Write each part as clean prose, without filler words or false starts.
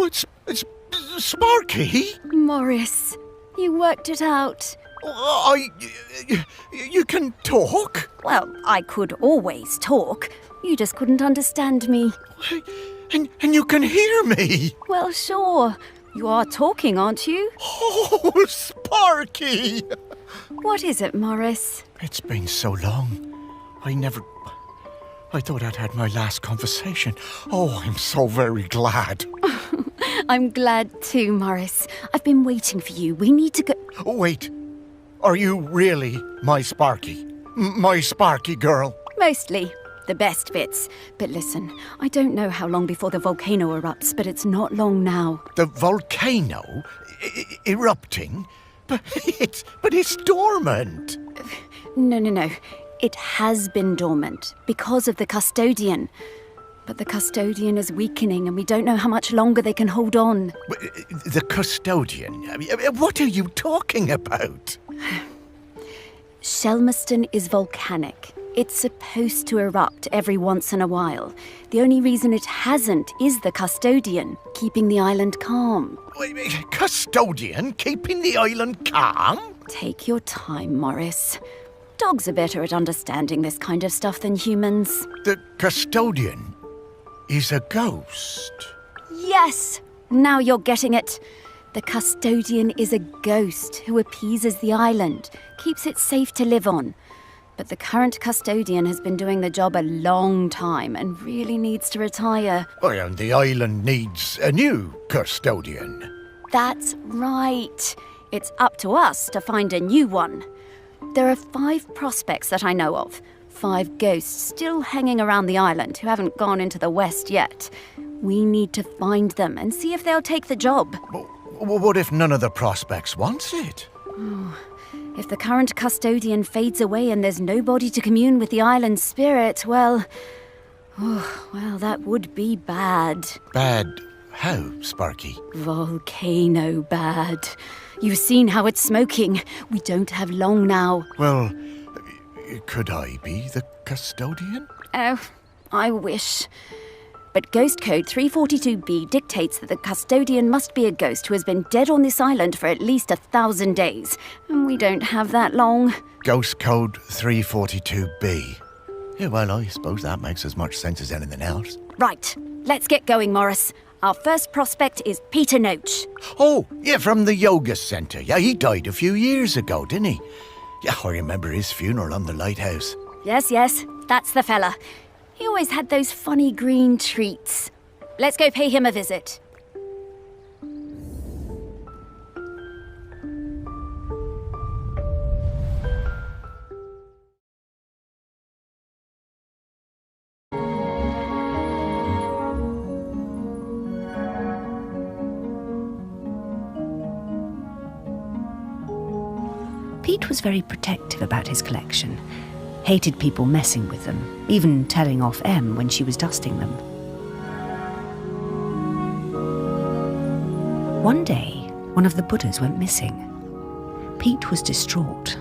Oh, it's Sparky. Morris, you worked it out. You can talk? Well, I could always talk. You just couldn't understand me. And you can hear me? Well, sure. You are talking, aren't you? Oh, Sparky! What is it, Morris? It's been so long. I thought I'd had my last conversation. Oh, I'm so very glad. I'm glad too, Morris. I've been waiting for you. We need to go... Oh, wait. Are you really my Sparky? My Sparky girl? Mostly. The best bits. But listen, I don't know how long before the volcano erupts, but it's not long now. The volcano? Erupting? But it's dormant. No. It has been dormant because of the custodian. But the custodian is weakening and we don't know how much longer they can hold on. The custodian? What are you talking about? Shelmerston is volcanic. It's supposed to erupt every once in a while. The only reason it hasn't is the custodian, keeping the island calm. Custodian keeping the island calm? Take your time, Morris. Dogs are better at understanding this kind of stuff than humans. The custodian is a ghost. Yes! Now you're getting it. The custodian is a ghost who appeases the island, keeps it safe to live on. But the current custodian has been doing the job a long time and really needs to retire. Oh, and the island needs a new custodian. That's right. It's up to us to find a new one. There are 5 prospects that I know of. 5 ghosts still hanging around the island who haven't gone into the west yet. We need to find them and see if they'll take the job. What if none of the prospects wants it? If the current custodian fades away and there's nobody to commune with the island's spirit, well, that would be bad. Bad how, Sparky? Volcano bad. You've seen how it's smoking. We don't have long now. Well, could I be the custodian? Oh, I wish. But Ghost Code 342B dictates that the custodian must be a ghost who has been dead on this island for at least 1,000 days. And we don't have that long. Ghost Code 342B. Yeah, well, I suppose that makes as much sense as anything else. Right. Let's get going, Morris. Our first prospect is Peter Noach. Oh, yeah, from the yoga centre. Yeah, he died a few years ago, didn't he? Yeah, I remember his funeral on the lighthouse. Yes, that's the fella. He always had those funny green treats. Let's go pay him a visit. Pete was very protective about his collection. Hated people messing with them, even telling off Em when she was dusting them. One day, one of the Buddhas went missing. Pete was distraught.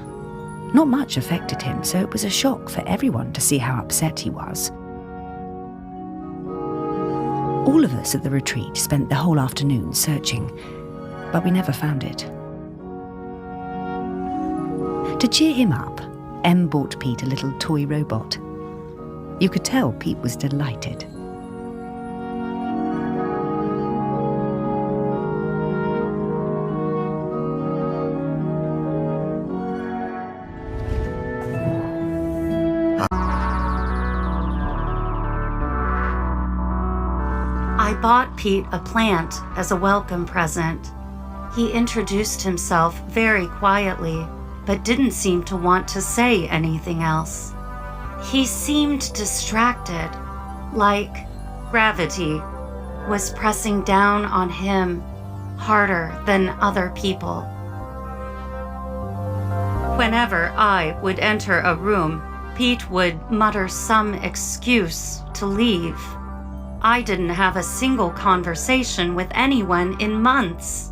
Not much affected him, so it was a shock for everyone to see how upset he was. All of us at the retreat spent the whole afternoon searching, but we never found it. To cheer him up, Em bought Pete a little toy robot. You could tell Pete was delighted. I bought Pete a plant as a welcome present. He introduced himself very quietly, but didn't seem to want to say anything else. He seemed distracted, like gravity was pressing down on him harder than other people. Whenever I would enter a room, Pete would mutter some excuse to leave. I didn't have a single conversation with anyone in months.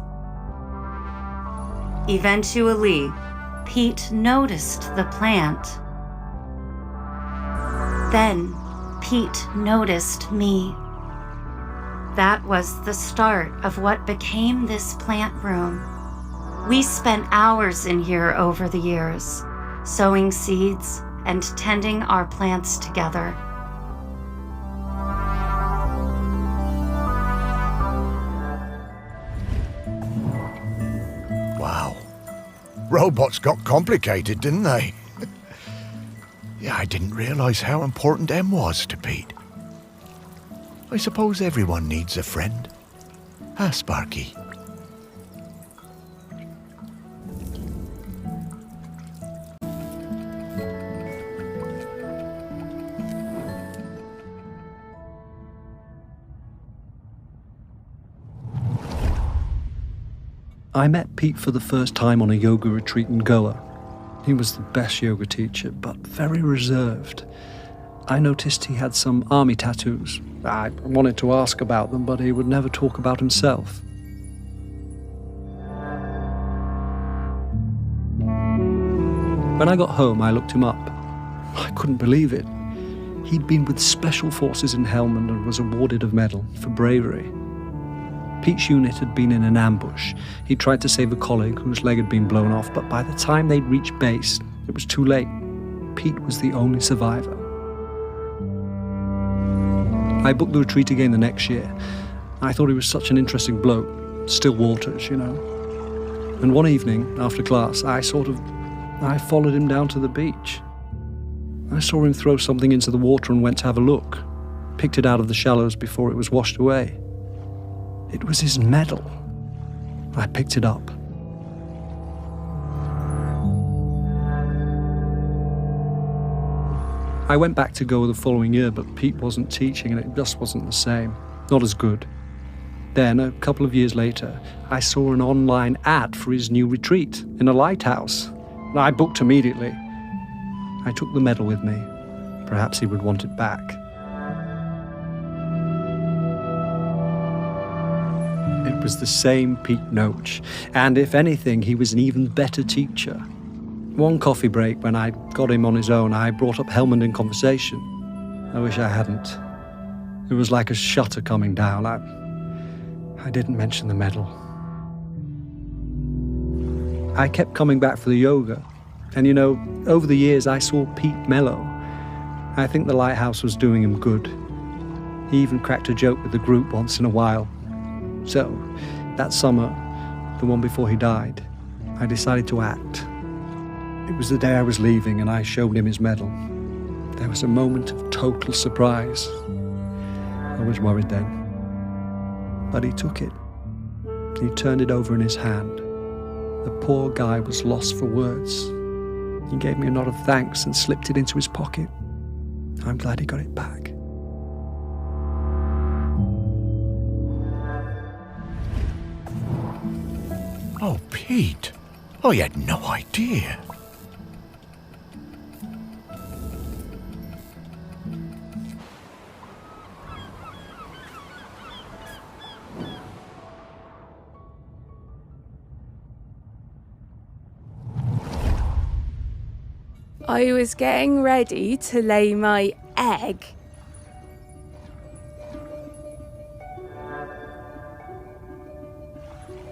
Eventually, Pete noticed the plant. Then Pete noticed me. That was the start of what became this plant room. We spent hours in here over the years, sowing seeds and tending our plants together. Wow. Robots got complicated, didn't they? Yeah, I didn't realize how important Em was to Pete. I suppose everyone needs a friend. Huh, Sparky? I met Pete for the first time on a yoga retreat in Goa. He was the best yoga teacher, but very reserved. I noticed he had some army tattoos. I wanted to ask about them, but he would never talk about himself. When I got home, I looked him up. I couldn't believe it. He'd been with Special Forces in Helmand and was awarded a medal for bravery. Pete's unit had been in an ambush. He tried to save a colleague whose leg had been blown off, but by the time they'd reached base, it was too late. Pete was the only survivor. I booked the retreat again the next year. I thought he was such an interesting bloke. Still waters, you know. And one evening, after class, I followed him down to the beach. I saw him throw something into the water and went to have a look. Picked it out of the shallows before it was washed away. It was his medal. I picked it up. I went back to Goa the following year, but Pete wasn't teaching and it just wasn't the same. Not as good. Then, a couple of years later, I saw an online ad for his new retreat in a lighthouse. I booked immediately. I took the medal with me. Perhaps he would want it back. It was the same Pete Noach, and if anything, he was an even better teacher. One coffee break, when I got him on his own, I brought up Helmand in conversation. I wish I hadn't. It was like a shutter coming down. I didn't mention the medal. I kept coming back for the yoga, and you know, over the years I saw Pete mellow. I think the lighthouse was doing him good. He even cracked a joke with the group once in a while. So, that summer, the one before he died, I decided to act. It was the day I was leaving and I showed him his medal. There was a moment of total surprise. I was worried then. But he took it. He turned it over in his hand. The poor guy was lost for words. He gave me a nod of thanks and slipped it into his pocket. I'm glad he got it back. Oh, Pete. I had no idea. I was getting ready to lay my egg.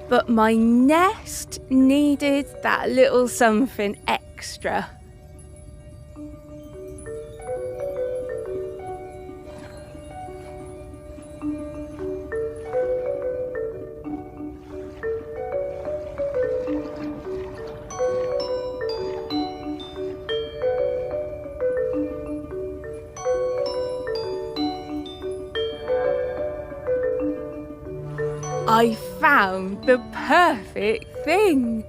But my nest needed that little something extra. I found the perfect thing.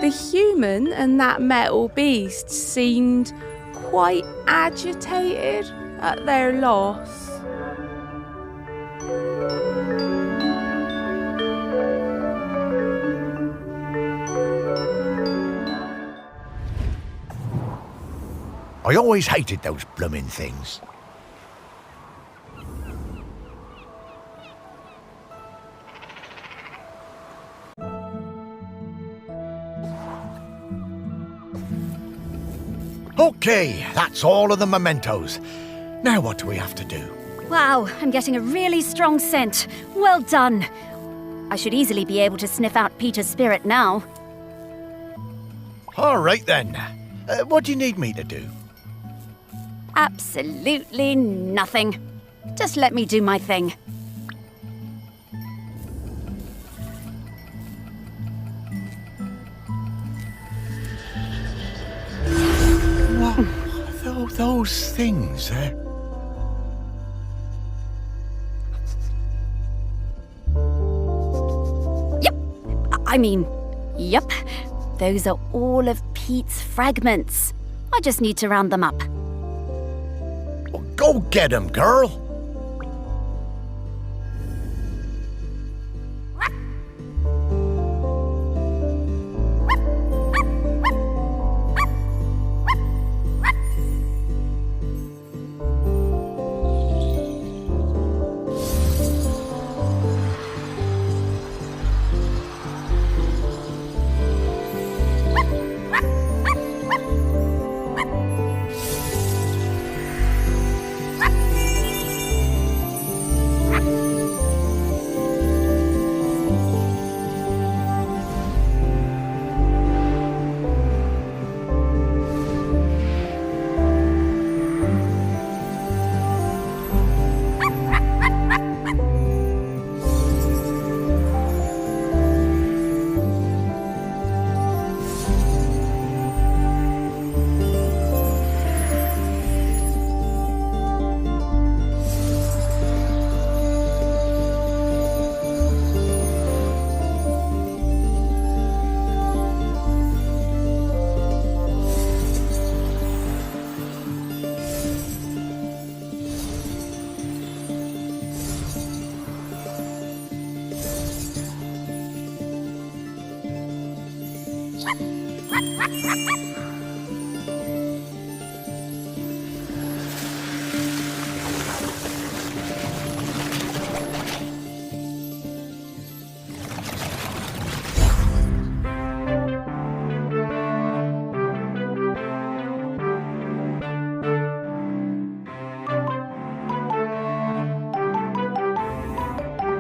The human and that metal beast seemed quite agitated at their loss. I always hated those blooming things. Okay, that's all of the mementos. Now what do we have to do? Wow, I'm getting a really strong scent. Well done. I should easily be able to sniff out Peter's spirit now. All right then. What do you need me to do? Absolutely nothing. Just let me do my thing. What? Those things, Yep. Those are all of Pete's fragments. I just need to round them up. Well, go get 'em, girl.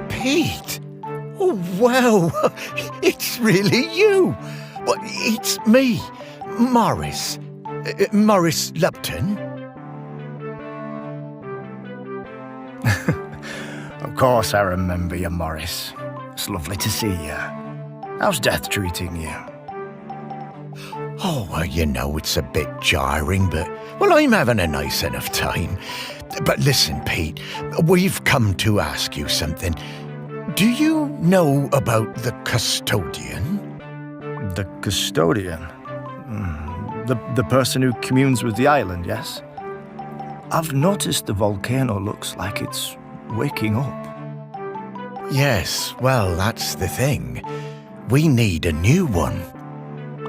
Pete! Oh, wow! It's really you! Well, it's me, Morris. Morris Lupton. Of course I remember you, Morris. It's lovely to see you. How's death treating you? Oh, well, you know, it's a bit jarring, but, well, I'm having a nice enough time. But listen, Pete, we've come to ask you something. Do you know about the custodian? The custodian? The person who communes with the island, yes? I've noticed the volcano looks like it's waking up. Yes, well, that's the thing. We need a new one.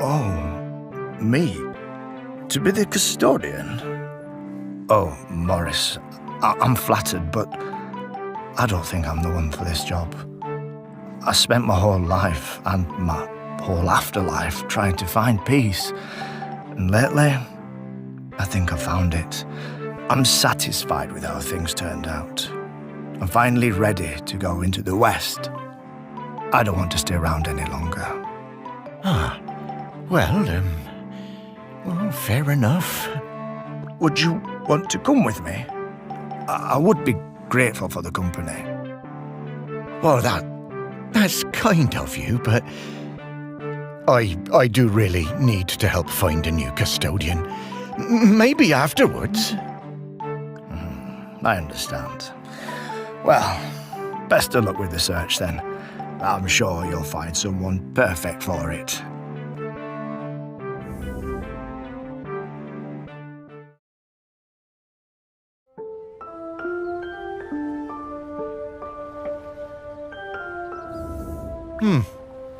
Oh, me? To be the custodian? Oh, Morris, I'm flattered, but I don't think I'm the one for this job. I spent my whole life and my whole afterlife trying to find peace. And lately, I think I found it. I'm satisfied with how things turned out. I'm finally ready to go into the West. I don't want to stay around any longer. Well, fair enough. Would you want to come with me? I would be grateful for the company. Well, that's kind of you, but I do really need to help find a new custodian. Maybe afterwards. I understand. Well, best of luck with the search then. I'm sure you'll find someone perfect for it.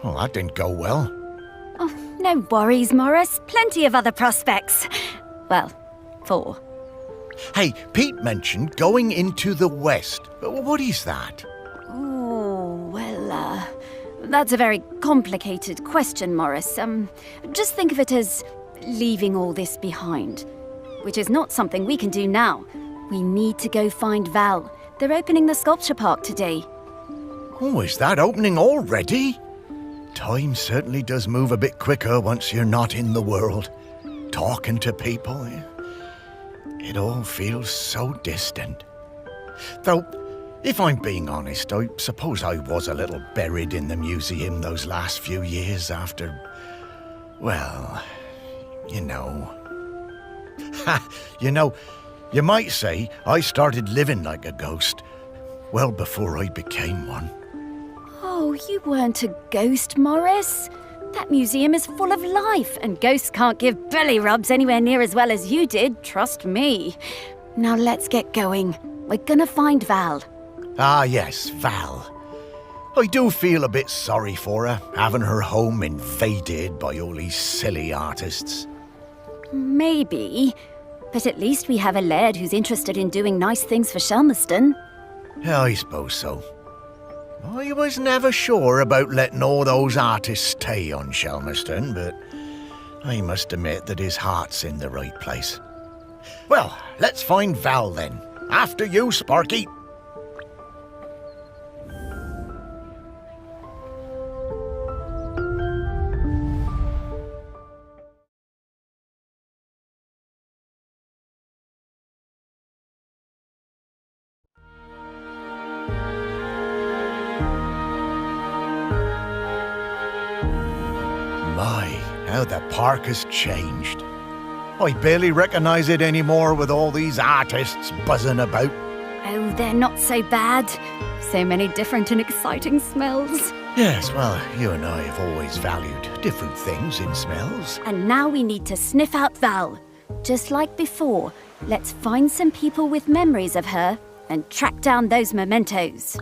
Well, that didn't go well. Oh, no worries, Morris. Plenty of other prospects. Well, 4. Hey, Pete mentioned going into the West. What is that? Oh, well, that's a very complicated question, Morris. Just think of it as leaving all this behind, which is not something we can do now. We need to go find Val. They're opening the sculpture park today. Oh, is that opening already? Time certainly does move a bit quicker once you're not in the world. Talking to people, it all feels so distant. Though, if I'm being honest, I suppose I was a little buried in the museum those last few years after, well, you know. You might say I started living like a ghost well before I became one. Oh, you weren't a ghost, Morris. That museum is full of life, and ghosts can't give belly rubs anywhere near as well as you did, trust me. Now let's get going. We're gonna find Val. Ah, yes, Val. I do feel a bit sorry for her, having her home invaded by all these silly artists. Maybe, but at least we have a laird who's interested in doing nice things for Shelmerston. Yeah, I suppose so. I was never sure about letting all those artists stay on Shelmerston, but I must admit that his heart's in the right place. Well, let's find Val then. After you, Sparky. My, how the park has changed. I barely recognise it anymore with all these artists buzzing about. Oh, they're not so bad. So many different and exciting smells. Yes, well, you and I have always valued different things in smells. And now we need to sniff out Val. Just like before, let's find some people with memories of her and track down those mementos.